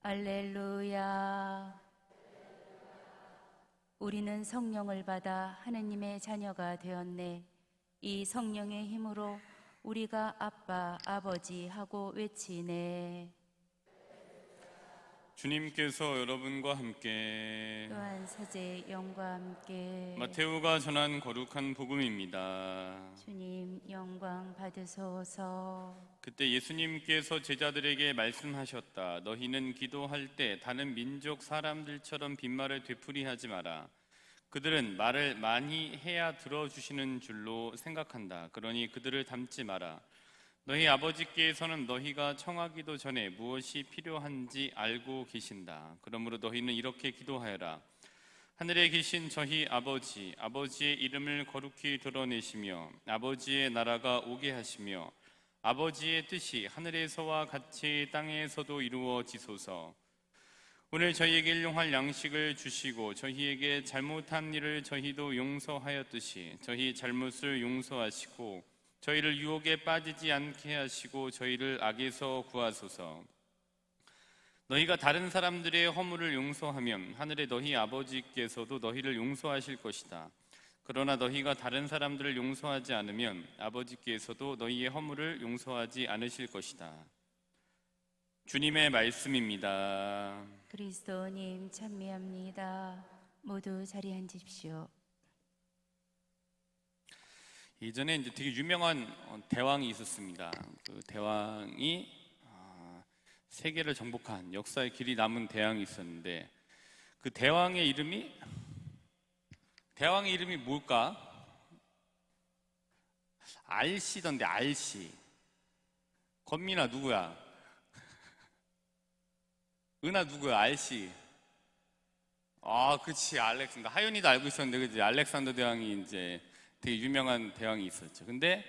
할렐루야. 우리는 성령을 받아 하느님의 자녀가 되었네. 이 성령의 힘으로 우리가 아빠, 아버지 하고 외치네. 주님께서 여러분과 함께 또한 사제의 영과 함께 마테오가 전한 거룩한 복음입니다. 주님 영광 받으소서. 그때 예수님께서 제자들에게 말씀하셨다. 너희는 기도할 때 다른 민족 사람들처럼 빈말을 되풀이하지 마라. 그들은 말을 많이 해야 들어주시는 줄로 생각한다. 그러니 그들을 닮지 마라. 너희 아버지께서는 너희가 청하기도 전에 무엇이 필요한지 알고 계신다. 그러므로 너희는 이렇게 기도하여라. 하늘에 계신 저희 아버지, 아버지의 이름을 거룩히 드러내시며 아버지의 나라가 오게 하시며 아버지의 뜻이 하늘에서와 같이 땅에서도 이루어지소서. 오늘 저희에게 일용할 양식을 주시고 저희에게 잘못한 일을 저희도 용서하였듯이 저희 잘못을 용서하시고 저희를 유혹에 빠지지 않게 하시고 저희를 악에서 구하소서. 너희가 다른 사람들의 허물을 용서하면 하늘의 너희 아버지께서도 너희를 용서하실 것이다. 그러나 너희가 다른 사람들을 용서하지 않으면 아버지께서도 너희의 허물을 용서하지 않으실 것이다. 주님의 말씀입니다. 그리스도님 찬미합니다. 모두 자리에 앉으십시오. 예전에 이제 되게 유명한 대왕이 있었습니다. 그 대왕이 세계를 정복한 역사의 길이 남은 대왕이 있었는데 그 대왕의 이름이 뭘까? 알씨던데. 알씨. 건민아 누구야? 은하 누구야? 알씨. 그치, 알렉산더. 하윤이도 알고 있었는데, 그치? 알렉산더 대왕이 이제 되게 유명한 대왕이 있었죠. 근데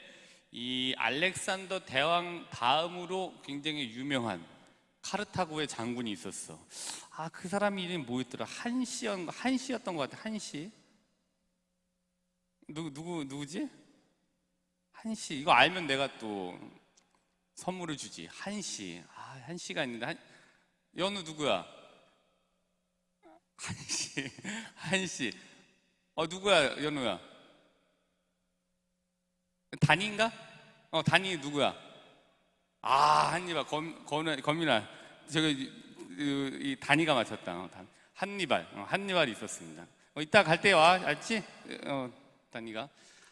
이 알렉산더 대왕 다음으로 굉장히 유명한 카르타고의 장군이 있었어. 그 사람 이름이 뭐였더라? 한시였던 것 같아. 한시. 누구지? 한시. 이거 알면 내가 또 선물을 주지. 한시. 한시가 있는데 연우 누구야? 한시. 누구야, 연우야? 단인가? 단이 누구야? 한니발. 검민아. 이 단이가 맞췄다. 한니발이 있었습니다. 이따 갈 때 와. 알지? 단이가.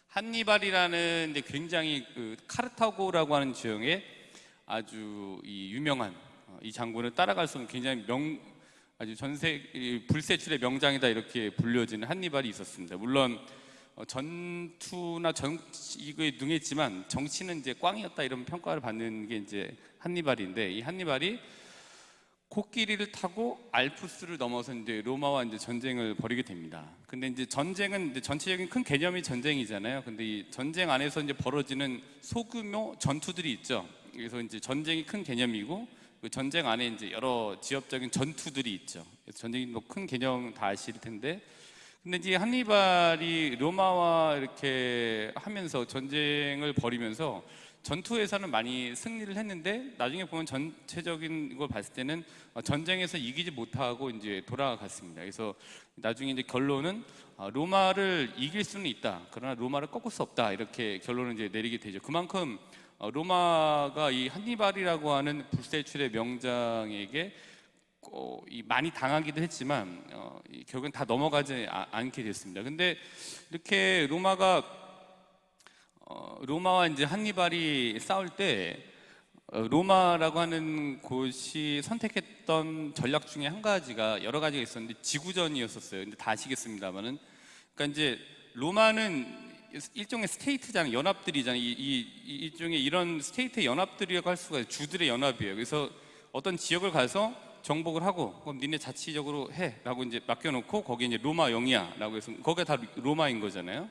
한니발이라는 이제 굉장히 그 카르타고라고 하는 지역에 아주 유명한 이 장군을 따라갈 수 없는 굉장히 아주 불세출의 명장이다 이렇게 불려지는 한니발이 있었습니다. 물론 전투나 이거에 능했지만 정치는 이제 꽝이었다 이런 평가를 받는 게 이제 한니발인데 이 한니발이 코끼리를 타고 알프스를 넘어서 이제 로마와 이제 전쟁을 벌이게 됩니다. 근데 이제 전쟁은 이제 전체적인 큰 개념이 전쟁이잖아요. 근데 이 전쟁 안에서 이제 벌어지는 소규모 전투들이 있죠. 그래서 이제 전쟁이 큰 개념이고 그 전쟁 안에 이제 여러 지역적인 전투들이 있죠. 그래서 전쟁이 뭐 큰 개념 다 아실 텐데, 근데 이제 한니발이 로마와 이렇게 하면서 전쟁을 벌이면서 전투에서는 많이 승리를 했는데 나중에 보면 전체적인 걸 봤을 때는 전쟁에서 이기지 못하고 이제 돌아갔습니다. 그래서 나중에 이제 결론은 로마를 이길 수는 있다. 그러나 로마를 꺾을 수 없다. 이렇게 결론을 이제 내리게 되죠. 그만큼 로마가 이 한니발이라고 하는 불세출의 명장에게 많이 당하기도 했지만 결국엔 다 넘어가지 않게 됐습니다. 근데 이렇게 로마와 이제 한니발이 싸울 때 로마라고 하는 곳이 선택했던 전략 중에 한 가지가 여러 가지가 있었는데 지구전이었었어요. 근데 다 아시겠습니다만은, 그러니까 이제 로마는 일종의 스테이트잖아요. 연합들이잖아요. 일종의 이런 스테이트의 연합들이라고 할 수가 있어요. 주들의 연합이에요. 그래서 어떤 지역을 가서 정복을 하고 그럼 니네 자치적으로 해라고 이제 맡겨놓고 거기 이제 로마 영이야라고 해서 거기가 다 로마인 거잖아요.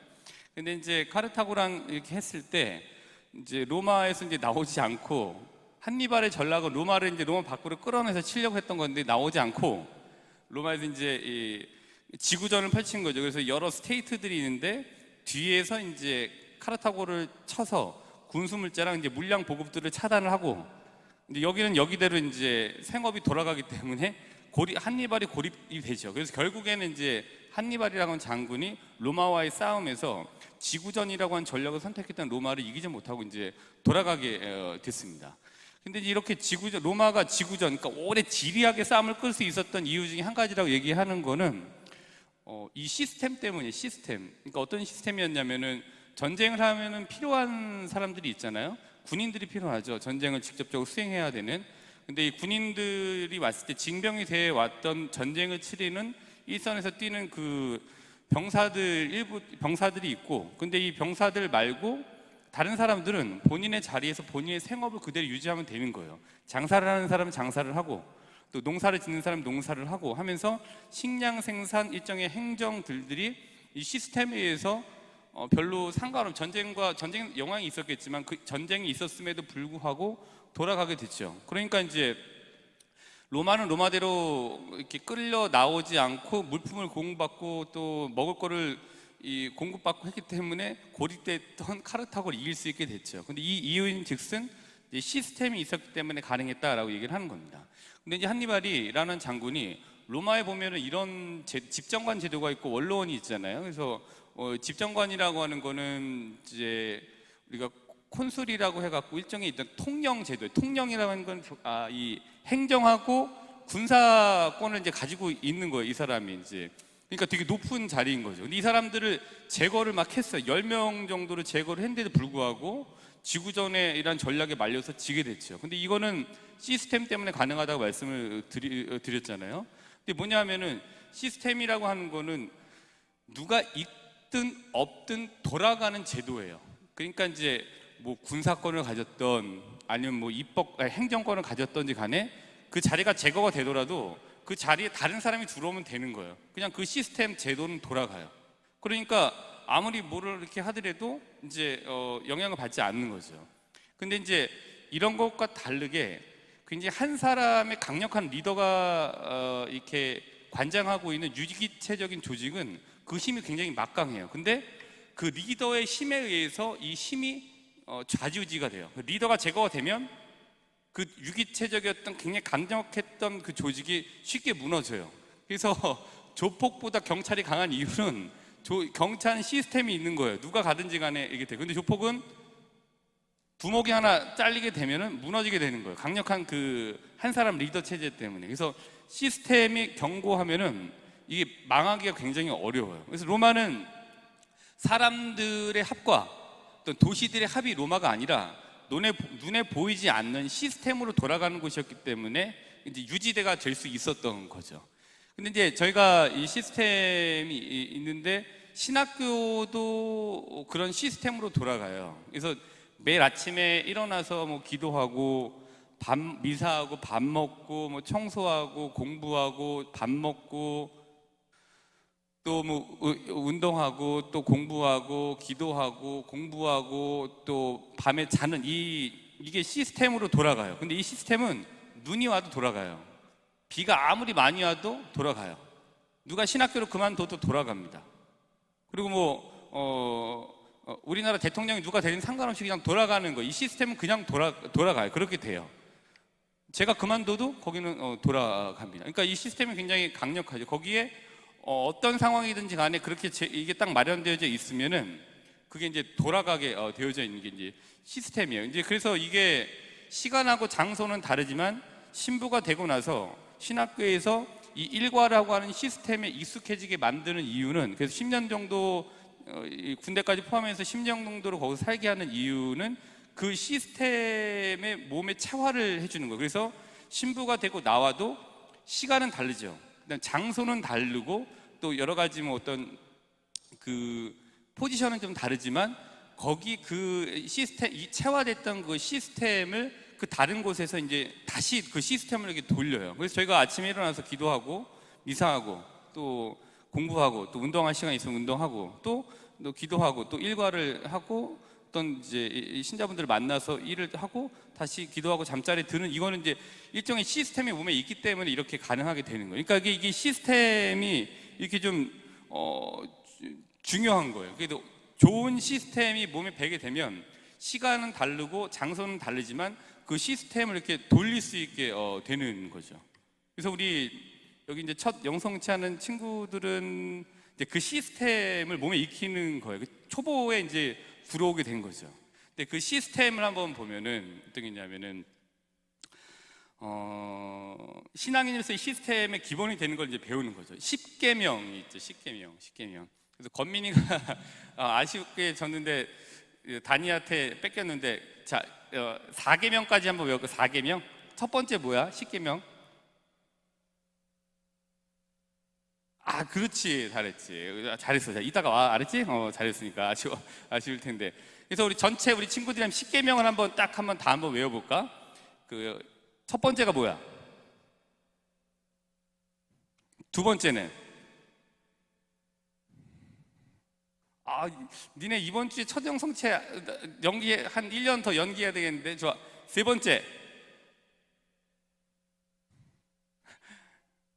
근데 이제 카르타고랑 이렇게 했을 때 이제 로마에서 이제 나오지 않고 한니발의 전략은 로마를 이제 로마 밖으로 끌어내서 치려고 했던 건데 나오지 않고 로마에서 이제 이 지구전을 펼친 거죠. 그래서 여러 스테이트들이 있는데 뒤에서 이제 카르타고를 쳐서 군수물자랑 이제 물량 보급들을 차단을 하고 근데 여기는 여기대로 이제 생업이 돌아가기 때문에 한니발이 고립이 되죠. 그래서 결국에는 이제 한니발이라는 장군이 로마와의 싸움에서 지구전이라고 하는 전략을 선택했던 로마를 이기지 못하고 이제 돌아가게 됐습니다. 근데 이렇게 로마가 지구전, 그러니까 오래 지리하게 싸움을 끌 수 있었던 이유 중에 한 가지라고 얘기하는 거는 이 시스템 때문이에요. 시스템. 그러니까 어떤 시스템이었냐면은 전쟁을 하면은 필요한 사람들이 있잖아요. 군인들이 필요하죠. 전쟁을 직접적으로 수행해야 되는. 근데 이 군인들이 왔을 때 징병이 돼 왔던 전쟁을 치르는 일선에서 뛰는 그 일부 병사들이 있고, 근데 이 병사들 말고 다른 사람들은 본인의 자리에서 본인의 생업을 그대로 유지하면 되는 거예요. 장사를 하는 사람은 장사를 하고, 또 농사를 짓는 사람은 농사를 하고 하면서 식량 생산 일정의 행정들이 이 시스템에 의해서 별로 상관없이 전쟁 영향이 있었겠지만 그 전쟁이 있었음에도 불구하고 돌아가게 됐죠. 그러니까 이제 로마는 로마대로 이렇게 끌려 나오지 않고 물품을 공급받고 또 먹을 거를 공급받고 했기 때문에 고립됐던 카르타고를 이길 수 있게 됐죠. 근데 이 이유인즉슨 시스템이 있었기 때문에 가능했다라고 얘기를 하는 겁니다. 근데 이제 한니발이라는 장군이 로마에 보면은 이런 집정관 제도가 있고 원로원이 있잖아요. 그래서 집정관이라고 하는 거는 이제 우리가 콘술이라고 해갖고 일종의 있던 통령 제도, 통령이라고 하는 건 이 행정하고 군사권을 이제 가지고 있는 거예요. 이 사람이 이제. 그러니까 되게 높은 자리인 거죠. 근데 이 사람들을 제거를 막 했어요. 10명 정도를 제거를 했는데도 불구하고 지구전에 이런 전략에 말려서 지게 됐죠. 근데 이거는 시스템 때문에 가능하다고 말씀을 드렸잖아요. 근데 뭐냐면은 시스템이라고 하는 거는 누가 있든 없든 돌아가는 제도예요. 그러니까 이제 뭐 군사권을 가졌던 아니면 뭐 행정권을 가졌던지 간에 그 자리가 제거가 되더라도 그 자리에 다른 사람이 들어오면 되는 거예요. 그냥 그 시스템 제도는 돌아가요. 그러니까 아무리 뭐를 이렇게 하더라도 이제 영향을 받지 않는 거죠. 근데 이제 이런 것과 다르게 굉장히 한 사람의 강력한 리더가 이렇게 관장하고 있는 유기체적인 조직은 그 힘이 굉장히 막강해요. 근데 그 리더의 힘에 의해서 이 힘이 좌지우지가 돼요. 리더가 제거가 되면 그 유기체적이었던 굉장히 강력했던 그 조직이 쉽게 무너져요. 그래서 조폭보다 경찰이 강한 이유는 경찰은 시스템이 있는 거예요. 누가 가든지 간에 이게 돼요. 근데 조폭은 두목이 하나 잘리게 되면은 무너지게 되는 거예요. 강력한 그 한 사람 리더 체제 때문에. 그래서 시스템이 견고하면은 이게 망하기가 굉장히 어려워요. 그래서 로마는 사람들의 합과 또 도시들의 합이 로마가 아니라 눈에 보이지 않는 시스템으로 돌아가는 곳이었기 때문에 이제 유지대가 될 수 있었던 거죠. 근데 이제 저희가 이 시스템이 있는데 신학교도 그런 시스템으로 돌아가요. 그래서 매일 아침에 일어나서 뭐 기도하고 미사하고 밥 먹고 뭐 청소하고 공부하고 밥 먹고 또 뭐 운동하고 또 공부하고 기도하고 공부하고 또 밤에 자는 이게 시스템으로 돌아가요. 근데 이 시스템은 눈이 와도 돌아가요. 비가 아무리 많이 와도 돌아가요. 누가 신학교를 그만둬도 돌아갑니다. 그리고 뭐 우리나라 대통령이 누가 되든 상관없이 그냥 돌아가는 거. 이 시스템은 그냥 돌아가요. 그렇게 돼요. 제가 그만둬도 거기는 돌아갑니다. 그러니까 이 시스템이 굉장히 강력하죠. 거기에 어떤 상황이든지 간에 그렇게 이게 딱 마련되어져 있으면은 그게 이제 돌아가게 되어져 있는 게 이제 시스템이에요. 이제 그래서 이게 시간하고 장소는 다르지만 신부가 되고 나서 신학교에서 이 일과라고 하는 시스템에 익숙해지게 만드는 이유는, 그래서 10년 정도 군대까지 포함해서 10년 정도로 거기서 살게 하는 이유는 그 시스템의 몸에 체화를 해주는 거예요. 그래서 신부가 되고 나와도 시간은 다르죠. 그다음 장소는 다르고 또 여러 가지 뭐 어떤 그 포지션은 좀 다르지만 거기 그 시스템, 이 체화됐던 그 시스템을 그 다른 곳에서 이제 다시 그 시스템을 이렇게 돌려요. 그래서 저희가 아침에 일어나서 기도하고 미사하고 또 공부하고 또 운동할 시간이 있으면 운동하고 또 기도하고 또 일과를 하고 어떤 이제 신자분들을 만나서 일을 하고 다시 기도하고 잠자리에 드는, 이거는 이제 일종의 시스템이 몸에 있기 때문에 이렇게 가능하게 되는 거예요. 그러니까 이게 시스템이 이렇게 좀 중요한 거예요. 그래도 좋은 시스템이 몸에 배게 되면 시간은 다르고 장소는 다르지만 그 시스템을 이렇게 돌릴 수 있게 되는 거죠. 그래서 우리 여기 이제 첫 영성체하는 친구들은 이제 그 시스템을 몸에 익히는 거예요. 초보에 이제 들어오게 된 거죠. 근데 그 시스템을 한번 보면은 어떤 게 있냐면은 신앙인으로서의 시스템의 기본이 되는 걸 이제 배우는 거죠. 십계명이 있죠. 십계명. 그래서 건민이가 아쉽게 졌는데 다니한테 뺏겼는데, 자, 4계명까지 한번 외울까? 4계명. 첫 번째 뭐야? 십계명. 아, 그렇지. 잘했어. 자, 이따가 와. 알았지? 잘했으니까 아쉬울 텐데. 그래서 우리 전체 우리 친구들이랑 십계명을 한번 다 한번 외워볼까? 그 첫 번째가 뭐야? 두 번째는? 니네 이번 주에 첫 영성체 한 1년 더 연기해야 되겠는데. 좋아. 세 번째.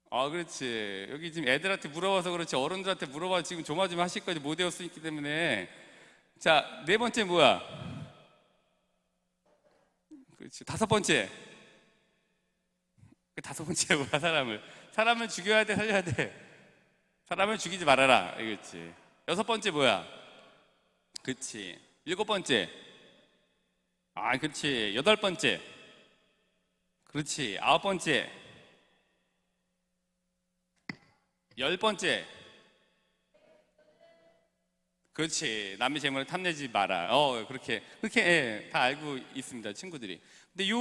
그렇지. 여기 지금 애들한테 물어봐서 그렇지, 어른들한테 물어봐 지금 조마조마하실 거지, 못 외웠으니까 때문에. 자, 네 번째 뭐야? 그렇지. 다섯 번째. 그 다섯 번째 뭐야? 사람을 죽여야 돼, 살려야 돼? 사람을 죽이지 말아라, 이거지. 여섯 번째 뭐야? 그렇지. 일곱 번째. 그렇지. 여덟 번째. 그렇지. 아홉 번째. 열 번째. 그렇지. 남의 재물을 탐내지 마라. 그렇게 다 알고 있습니다, 친구들이. 근데 요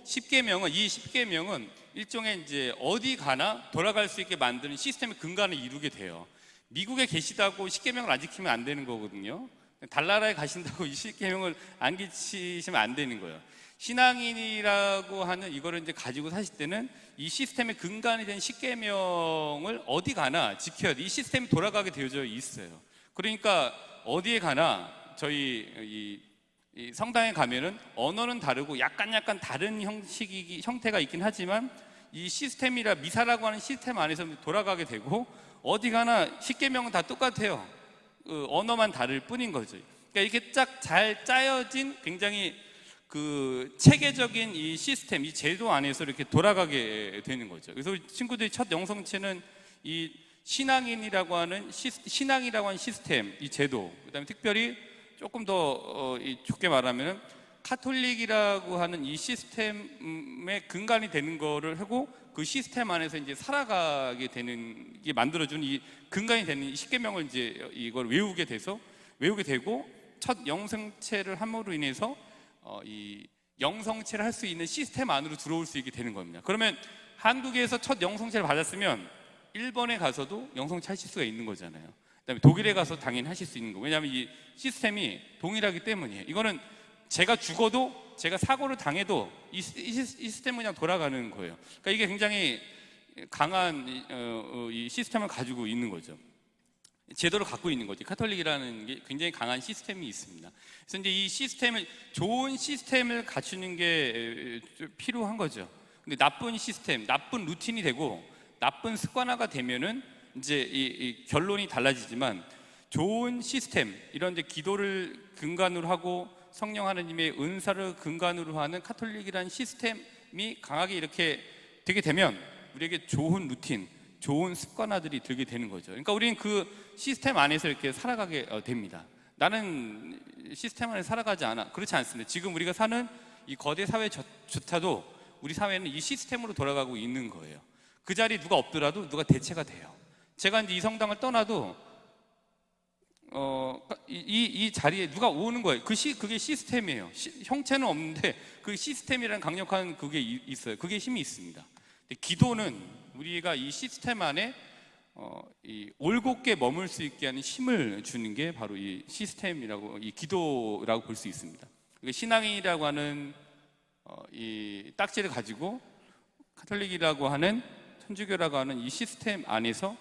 10계명은, 이 10계명은 일종의 이제 어디 가나 돌아갈 수 있게 만드는 시스템의 근간을 이루게 돼요. 미국에 계시다고 10계명을 안 지키면 안 되는 거거든요. 달나라에 가신다고 이 10계명을 안 지키시면 안 되는 거예요. 신앙인이라고 하는 이거를 이제 가지고 사실 때는 이 시스템의 근간이 된 10계명을 어디 가나 지켜야 돼. 이 시스템이 돌아가게 되어져 있어요. 그러니까 어디에 가나 저희 이 성당에 가면은 언어는 다르고 약간 다른 형태가 있긴 하지만 이 시스템이라 미사라고 하는 시스템 안에서 돌아가게 되고, 어디 가나 10계명은 다 똑같아요. 언어만 다를 뿐인 거죠. 그러니까 이렇게 쫙 잘 짜여진 굉장히 그 체계적인 이 시스템, 이 제도 안에서 이렇게 돌아가게 되는 거죠. 그래서 우리 친구들이 첫 영성체는 이 신앙이라고 하는 시스템, 이 제도, 그다음에 특별히 조금 더 좋게 말하면 카톨릭이라고 하는 이 시스템의 근간이 되는 거를 하고, 그 시스템 안에서 이제 살아가게 되는 게 만들어준 이 근간이 되는 이 십계명을 이제 이걸 외우게 되고, 첫 영성체를 함으로 인해서 이 영성체를 할 수 있는 시스템 안으로 들어올 수 있게 되는 겁니다. 그러면 한국에서 첫 영성체를 받았으면 일본에 가서도 영성체 하실 수가 있는 거잖아요. 그다음에 독일에 가서 당연히 하실 수 있는 거고, 왜냐하면 이 시스템이 동일하기 때문이에요. 이거는 제가 죽어도, 제가 사고를 당해도 이 시스템은 그냥 돌아가는 거예요. 그러니까 이게 굉장히 강한 이 시스템을 가지고 있는 거죠. 제도를 갖고 있는 거지. 카톨릭이라는 게 굉장히 강한 시스템이 있습니다. 그래서 이제 이 시스템을, 좋은 시스템을 갖추는 게 필요한 거죠. 근데 나쁜 시스템, 나쁜 루틴이 되고 나쁜 습관화가 되면은 이제 이 결론이 달라지지만, 좋은 시스템, 이런 이제 기도를 근간으로 하고 성령 하나님의 은사를 근간으로 하는 카톨릭이라는 시스템이 강하게 이렇게 되게 되면 우리에게 좋은 루틴, 좋은 습관화들이 들게 되는 거죠. 그러니까 우리는 그 시스템 안에서 이렇게 살아가게 됩니다. 나는 시스템 안에 살아가지 않아. 그렇지 않습니다. 지금 우리가 사는 이 거대 사회조차도 우리 사회는 이 시스템으로 돌아가고 있는 거예요. 그 자리에 누가 없더라도 누가 대체가 돼요. 제가 이제 이 성당을 떠나도 이 자리에 누가 오는 거예요. 그게 시스템이에요. 형체는 없는데 그 시스템이라는 강력한 그게 있어요. 그게 힘이 있습니다. 근데 기도는 우리가 이 시스템 안에 이 올곧게 머물 수 있게 하는 힘을 주는 게 바로 이 시스템이라고, 이 기도라고 볼 수 있습니다. 신앙이라고 하는 이 딱지를 가지고 카톨릭이라고 하는, 천주교라고 하는 이 시스템 안에서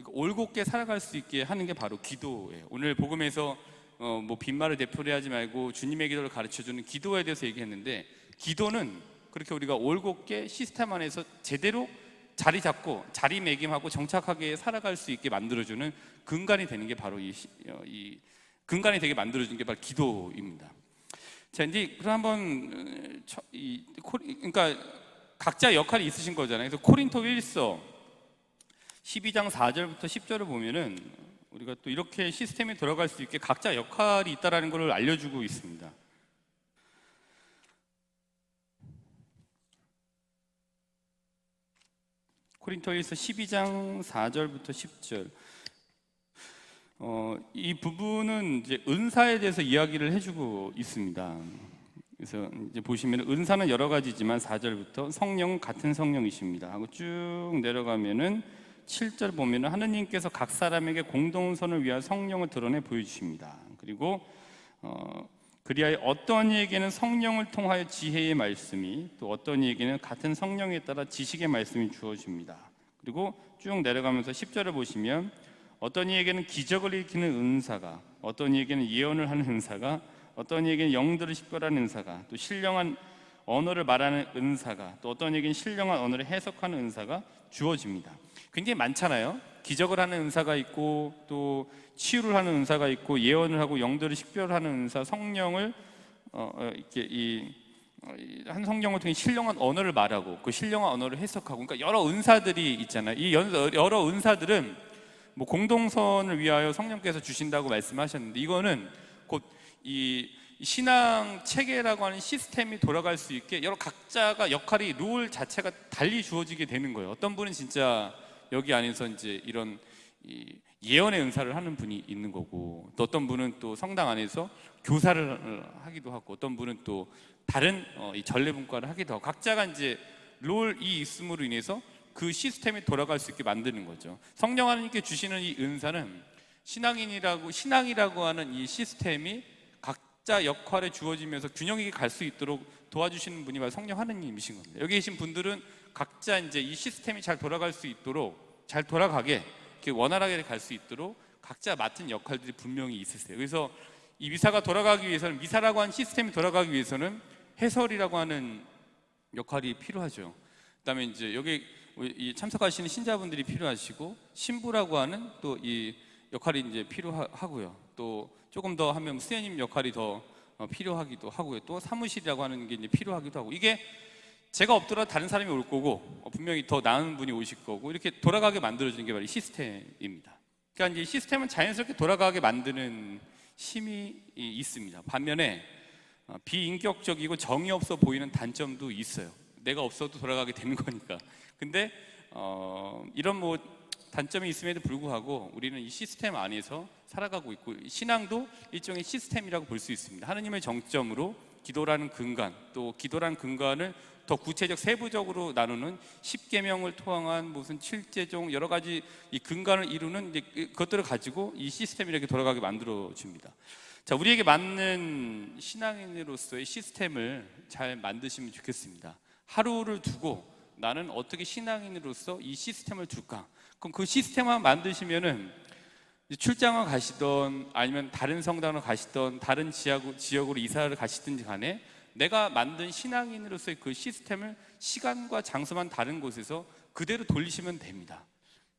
올곧게 살아갈 수 있게 하는 게 바로 기도예요. 오늘 복음에서 뭐 빈말을 되풀이하지 말고 주님의 기도를 가르쳐주는 기도에 대해서 얘기했는데, 기도는 그렇게 우리가 올곧게 시스템 안에서 제대로 자리 잡고 자리매김하고 정착하게 살아갈 수 있게 만들어주는 근간이 되는 게 바로 이 근간이 되게 만들어주는 게 바로 기도입니다. 자, 이제 그럼 한번 그러니까 각자 역할이 있으신 거잖아요. 그래서 코린토 1서 12장 4절부터 10절을 보면은 우리가 또 이렇게 시스템에 들어갈 수 있게 각자 역할이 있다라는 걸 알려주고 있습니다. 코린토일서 12장 4절부터 10절. 이 부분은 이제 은사에 대해서 이야기를 해주고 있습니다. 그래서 이제 보시면 은사는 여러 가지지만 4절부터 성령은 같은 성령이십니다 하고 쭉 내려가면은 7절 보면은 하느님께서 각 사람에게 공동선을 위한 성령을 드러내 보여주십니다. 그리고 그리하여 어떤 이에게는 성령을 통하여 지혜의 말씀이, 또 어떤 이에게는 같은 성령에 따라 지식의 말씀이 주어집니다. 그리고 쭉 내려가면서 10절을 보시면 어떤 이에게는 기적을 일으키는 은사가, 어떤 이에게는 예언을 하는 은사가, 어떤 이에게는 영들을 식별하는 은사가, 또 신령한 언어를 말하는 은사가, 또 어떤 이에게는 신령한 언어를 해석하는 은사가 주어집니다. 굉장히 많잖아요. 기적을 하는 은사가 있고, 또 치유를 하는 은사가 있고, 예언을 하고 영들을 식별하는 은사, 성령을 이렇게 한 성령을 통해 신령한 언어를 말하고 그 신령한 언어를 해석하고, 그러니까 여러 은사들이 있잖아요. 이 여러 은사들은 뭐 공동선을 위하여 성령께서 주신다고 말씀하셨는데, 이거는 곧 이 신앙 체계라고 하는 시스템이 돌아갈 수 있게 여러 각자가 역할이 롤 자체가 달리 주어지게 되는 거예요. 어떤 분은 진짜 여기 안에서 이제 이런 예언의 은사를 하는 분이 있는 거고, 또 어떤 분은 또 성당 안에서 교사를 하기도 하고, 어떤 분은 또 다른 이 전례분과를 하기도 하고, 각자가 이제 롤이 있음으로 인해서 그 시스템이 돌아갈 수 있게 만드는 거죠. 성령 하나님께 주시는 이 은사는 신앙이라고 하는 이 시스템이 각자 역할에 주어지면서 균형 있게 갈 수 있도록 도와주시는 분이 바로 성령 하나님이신 겁니다. 여기 계신 분들은 각자 이제 이 시스템이 잘 돌아갈 수 있도록, 잘 돌아가게, 이렇게 원활하게 갈 수 있도록 각자 맡은 역할들이 분명히 있으세요. 그래서 이 미사가 돌아가기 위해서는, 미사라고 하는 시스템이 돌아가기 위해서는 해설이라고 하는 역할이 필요하죠. 그다음에 이제 여기 이 참석하시는 신자분들이 필요하시고, 신부라고 하는 또 이 역할이 이제 필요하고요. 또 조금 더 하면 수녀님 역할이 더 필요하기도 하고요. 또 사무실이라고 하는 게 이제 필요하기도 하고, 이게 제가 없더라도 다른 사람이 올 거고, 분명히 더 나은 분이 오실 거고, 이렇게 돌아가게 만들어주는 게 바로 이 시스템입니다. 그러니까 이제 시스템은 자연스럽게 돌아가게 만드는 힘이 있습니다. 반면에 비인격적이고 정이 없어 보이는 단점도 있어요. 내가 없어도 돌아가게 되는 거니까. 근데 이런 뭐 단점이 있음에도 불구하고 우리는 이 시스템 안에서 살아가고 있고, 신앙도 일종의 시스템이라고 볼 수 있습니다. 하느님의 정점으로 기도라는 근간, 또 기도라는 근간을 더 구체적 세부적으로 나누는 10계명을 통한 무슨 7제종 여러 가지 이 근간을 이루는 이제 그것들을 가지고 이 시스템이 이렇게 돌아가게 만들어 줍니다. 자, 우리에게 맞는 신앙인으로서의 시스템을 잘 만드시면 좋겠습니다. 하루를 두고 나는 어떻게 신앙인으로서 이 시스템을 둘까? 그럼 그 시스템만 만드시면은 출장을 가시던, 아니면 다른 성당을 가시던, 다른 지역으로 이사를 가시든지 간에 내가 만든 신앙인으로서의 그 시스템을 시간과 장소만 다른 곳에서 그대로 돌리시면 됩니다.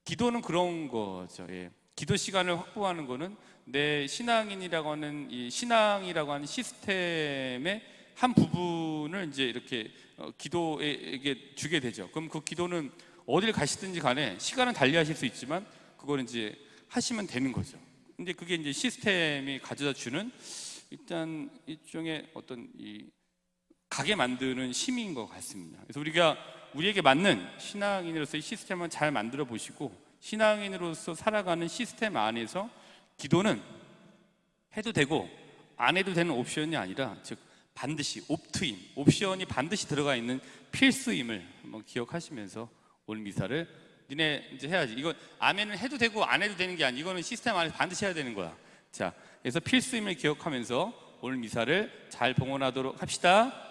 기도는 그런 거죠. 예. 기도 시간을 확보하는 거는 내 신앙인이라고 하는 이 신앙이라고 하는 시스템의 한 부분을 이제 이렇게 기도에게 주게 되죠. 그럼 그 기도는 어딜 가시든지 간에 시간은 달리 하실 수 있지만 그거는 이제 하시면 되는 거죠. 근데 그게 이제 시스템이 가져다 주는 일단 일종의 어떤 이 가게 만드는 힘인 것 같습니다. 그래서 우리에게 맞는 신앙인으로서의 시스템을 잘 만들어 보시고, 신앙인으로서 살아가는 시스템 안에서 기도는 해도 되고 안 해도 되는 옵션이 아니라, 즉 반드시 옵션이 반드시 들어가 있는 필수임을 한번 기억하시면서 오늘 미사를 니네 이제 해야지. 이거 아멘은 해도 되고 안 해도 되는 게 아니야. 이거는 시스템 안에서 반드시 해야 되는 거야. 자, 그래서 필수임을 기억하면서 오늘 미사를 잘 봉헌하도록 합시다.